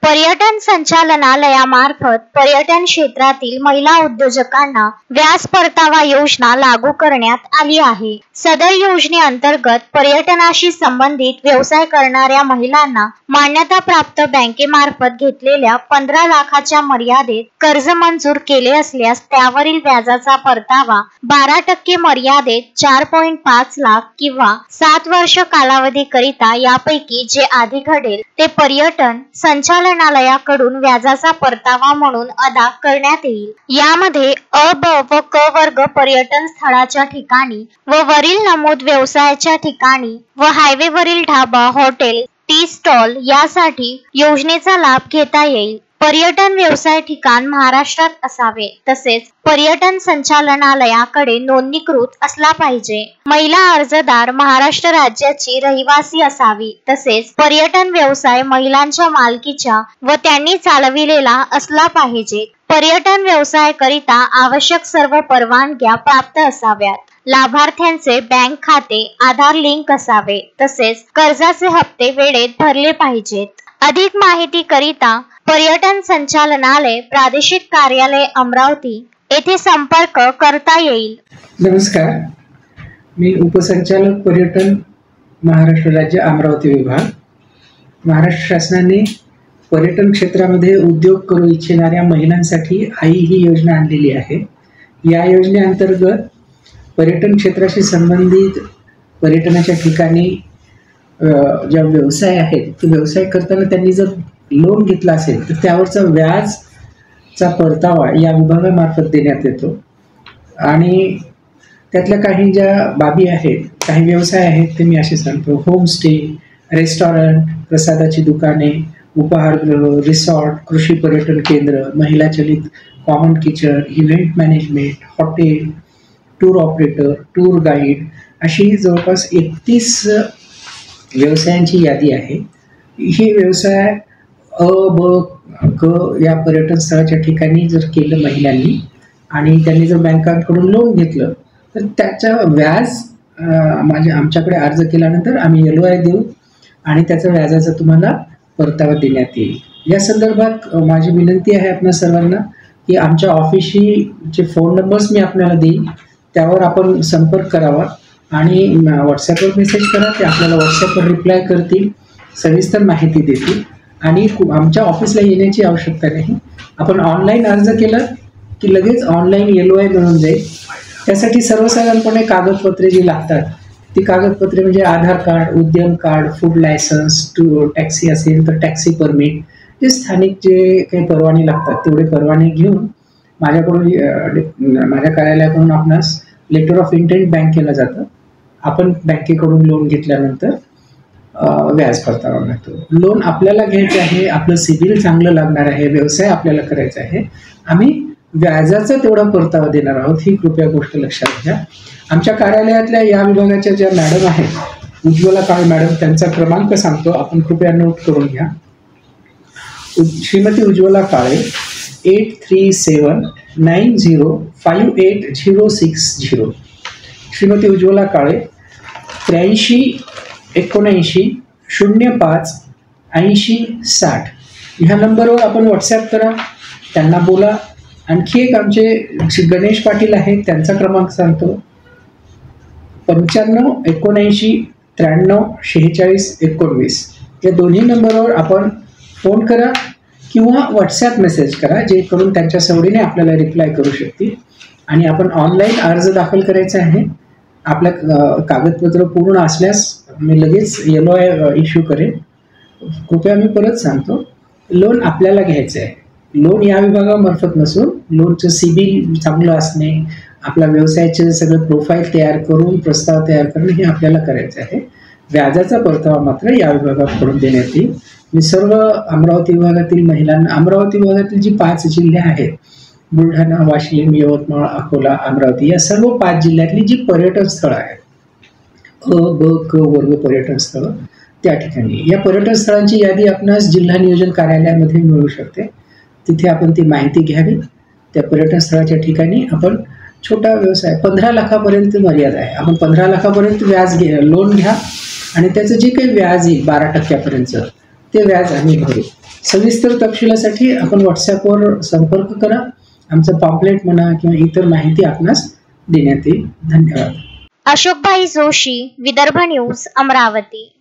पर्यटन संचालनालयामार्फत पर्यटन क्षेत्रातील महिला उद्योजकांना व्याज परतावा योजना लागू करण्यात आली आहे। सदर योजनेअंतर्गत पर्यटनाशी संबंधित व्यवसाय करणाऱ्या महिलांना मान्यताप्राप्त बँकेमार्फत घेतलेल्या 15 लाखाच्या मर्यादेत कर्ज मंजूर केले असल्यास त्यावरील व्याजाचा परतावा 12% मर्यादेत 4.5 लाख किंवा 7 वर्ष कालावधीकरिता यापैकी जे आधी घडेल ते पर्यटन संचालनालयाकडून व्याजाचा परतावा म्हणून अदा करण्यात येईल। यामध्ये अ, ब व क वर्ग पर्यटन स्थळाच्या ठिकाणी व वरील नमूद व्यवसायाच्या ठिकाणी व हायवेवरील ढाबा, हॉटेल, टी स्टॉल यासाठी योजनेचा लाभ घेता येईल। पर्यटन व्यवसाय ठिकाण महाराष्ट्रात असावे तसेच पर्यटन संचालनालयाकडे नोंदणीकृत असला पाहिजे। महिला अर्जदार महाराष्ट्र राज्याची रहिवासी असावी तसेच पर्यटन व्यवसाय महिलांच्या मालकीच्या व त्यांनी चालविलेला असला पाहिजे। पर्यटन व्यवसायाकरिता आवश्यक सर्व परवानग्या प्राप्त असाव्यात। लाभार्थ्यांचे बँक खाते आधार लिंक असावे तसेच कर्जाचे हप्ते वेळेत भरले पाहिजेत। अधिक माहिती करिता पर्यटन संचालनालय प्रादेशिक कार्यालय अमरावती येथे संपर्क करता येईल। नमस्कार, मी उपसंचालक पर्यटन महाराष्ट्र राज्य अमरावती विभाग। महाराष्ट्र शासनाने पर्यटन क्षेत्रामध्ये उद्योग करू इच्छिणाऱ्या महिलांसाठी आई ही योजना आणलेली आहे। या योजनेअंतर्गत पर्यटन क्षेत्राशी संबंधित पर्यटनाच्या ठिकाणी ज्या व्यवसाय आहेत ते व्यवसाय करताना त्यांनी जर लोन घेतला असेल तर त्यावरचा व्याजचा परतावा या विभागामार्फत देण्यात येतो। आणि त्यातल्या काही ज्या बाबी आहेत, काही व्यवसाय आहेत ते मी असे सांगतो: होमस्टे, रेस्टॉरंट, प्रसादाची दुकाने, उपहारगृह, रिसॉर्ट, कृषी पर्यटन केंद्र, महिला चलित common kitchen, event management, hotel, tour operator, tour guide अशी जवळपास 31 व्यवसायांची यादी आहे। ही व्यवसाय अ, ब, क या पर्यटन स्थळाच्या ठिकाणी जर केलं महिलांनी आणि त्यांनी जर बँकांकडून लोन घेतलं तर त्याचं व्याज आमच्याकडे अर्ज केल्यानंतर आम्ही LOI देऊ आणि त्याचा व्याजाचा तुम्हाला परतावा देण्यात येईल। या संदर्भात माझी विनंती आहे आपल्या सर्वांना की आमच्या ऑफिसची जे फोन नंबर्स मी आपल्याला देईन त्यावर आपण संपर्क करावा आणि व्हॉट्सॲपवर मेसेज करा, ते आपल्याला व्हॉट्सॲपवर रिप्लाय करतील, सविस्तर माहिती देतील आणि आमच्या ऑफिसला येण्याची आवश्यकता नाही। आपण ऑनलाईन अर्ज केला की लगेच ऑनलाईन LOI मिळून जाईल। त्यासाठी सर्वसाधारणपणे कागदपत्रे जी लागतात ती कागदपत्रे म्हणजे आधार कार्ड, उद्यम कार्ड, फूड लायसन्स, टॅक्सी असेल तर टॅक्सी परमिट, जे स्थानिक जे काही परवाने लागतात तेवढे परवाने घेऊन माझ्या कार्यालयाकडून आपणास लेटर ऑफ इंटेंट बँक केलं जातं। आपण बँकेकडून लोन घेतल्यानंतर व्याज परतावा मिळतो। लोन आपल्याला घ्यायचं आहे, आपलं सिबिल चांगलं लागणार आहे, व्यवसाय आपल्याला करायचा आहे, आम्ही व्याजाचा तेवढा परतावा देणार आहोत, ही कृपया गोष्ट लक्षात घ्या। आमच्या कार्यालयातल्या या विभागाच्या ज्या मॅडम आहेत, उज्ज्वला काळे मॅडम, त्यांचा क्रमांक सांगतो, आपण कृपया नोट करून घ्या। श्रीमती उज्ज्वला काळे 8379058060। श्रीमती उज्ज्वला काळे 8379058060 ह्या नंबरवर आपण व्हॉट्सॲप करा, त्यांना बोला। आणखी एक आमचे गणेश पाटील आहेत, त्यांचा क्रमांक सांगतो: 9579934619। या दोन्ही नंबरवर आपण फोन करा किंवा व्हॉट्सॲप मेसेज करा, जेणेकरून त्यांच्या सवडीने आपल्याला रिप्लाय करू शकतील। आणि आपण ऑनलाईन अर्ज दाखल करायचा आहे। आपल्या कागदपत्र पूर्ण असल्यास मी लगेच LOI इश्यू करेन। कृपया मी परत सांगतो, लोन आपल्याला घ्यायचं आहे। लोन या विभागामार्फत नसून लोनचं सिबिल चांगलं असणे, आपल्या व्यवसायाचे सगळं प्रोफाईल तयार करून प्रस्ताव तयार करणे हे आपल्याला करायचं आहे। व्याजाचा परतावा मात्र या विभागाकडून देण्यात येईल। मी सर्व अमरावती विभागातील महिलांना, अमरावती विभागातील जी 5 जिल्हे आहेत, बुलढाणा, वाशिम, यवतमाळ, अकोला, अमरावती, या सर्व 5 जिल्ह्यातली जी पर्यटन स्थळं आहेत, अ, ब, क वर्ग पर्यटन स्थळं, त्या ठिकाणी या पर्यटन स्थळांची यादी आपणास जिल्हा नियोजन कार्यालयामध्ये मिळू शकते। तिथे आपण ती माहिती घ्यावी। त्या पर्यटन स्थळाच्या ठिकाणी आपण छोटा व्यवसाय 15 लाखापर्यंत मर्यादा आहे, आपण 15 लाखापर्यंत लोन घ्या आणि त्याचं जे काही व्याज येईल 12% ते व्याज आम्ही भरू। सविस्तर तपशिलासाठी आपण व्हॉट्सॲपवर संपर्क करा. आमचं पॉम्पलेट म्हणा किंवा इतर माहिती आपणास देण्यात येईल. धन्यवाद. अशोकभाई जोशी, विदर्भ न्यूज, अमरावती.